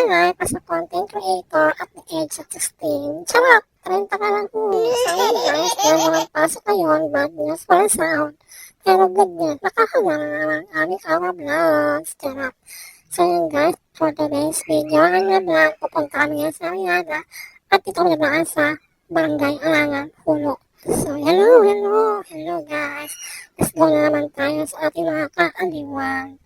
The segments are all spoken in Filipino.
pangarap as a content creator at the age of 16. Charot! 30 ka lang po. So yun guys, kaya naman pasok ngayon, bad news for the sound. Pero good news, nakakagana naman aming our vlogs. Charot! So yun guys, for today's video, ang vlog, pupunta kami ngayon sa Ariada at ito kami naman sa Barangay Alangan, Hulo. So hello guys. Let's go na naman tayo sa ating mga kaaliwan.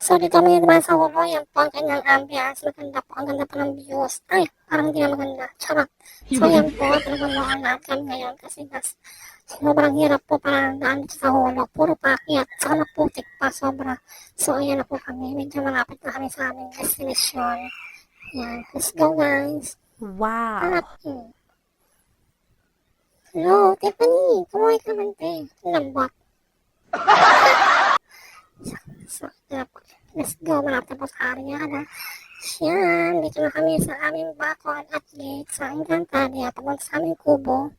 So dito kami naman sa Hulo, yan po ang kanyang ambience. Maganda po, ang ganda po ng views. Ay, parang hindi na maganda. Charot. So yan po, talagang lahat kami ngayon kasi guys, sobrang hirap po parang daan dito sa Hulo. Puro paakyat, saka maputik pa sobra. So ayan na po kami, medyo malapit na kami sa aming destination. Yan, let's go guys. Wow. Hello, Tiffany. Kumuhay ka man, te. Lambot. So, let's go. Malapit na po sa Ariada. Yan, dito na kami sa aming bakod at gate sa Encantadia. Papunta sa aming kubo.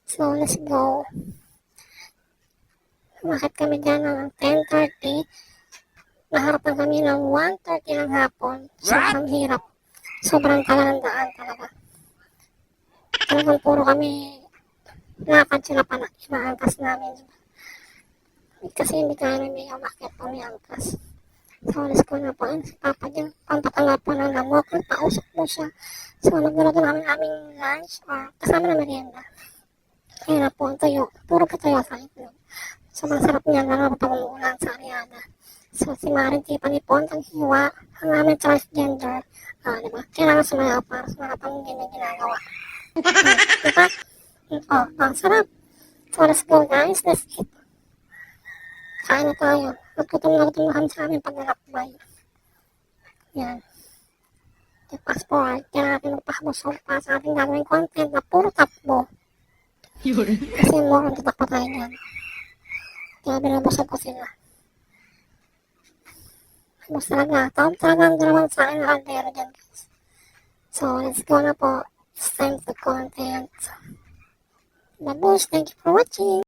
So, let's go. Umakit kami dyan ng 10:30. Naharapan kami ng 1:30 ng hapon. Sobrang hirap. Sobrang tagal ng daan talaga. Talagang puro kami lakad sila pa na inaangkas namin. Kasi hindi kaya may umakit po may angkas. So, alis ko na po ang si Papa dyan. Pampatanga po ng lamok. Nagpausok po siya. So, nagluluto namin aming lunch or kasama na merienda. Kaya na po ang tuyo. Puro po tuyo sa itlog. So, masarap niya na pag umuulan sa Ariada. So, si Maring Tiffany po ang hiwa. Ang aming transgender. Diba? Kailangan sumayaw para sa mga pang ginagawa. Diba? Sarap. So, let's go guys. Let's eat. Kain na tayo. Magkutom na kami sa aming paglalakbay. Yan. Fast forward. Kaya natin magpakabusog pa sa ating gagawing content na puro takbo. Kasi more on tatakbo tayo yan. Kaya binabusog ko sila. Bus talaga. Talagang dalawang sa akin na kaldero dyan guys. So, let's go na po. It's time for content. Babush, thank you for watching.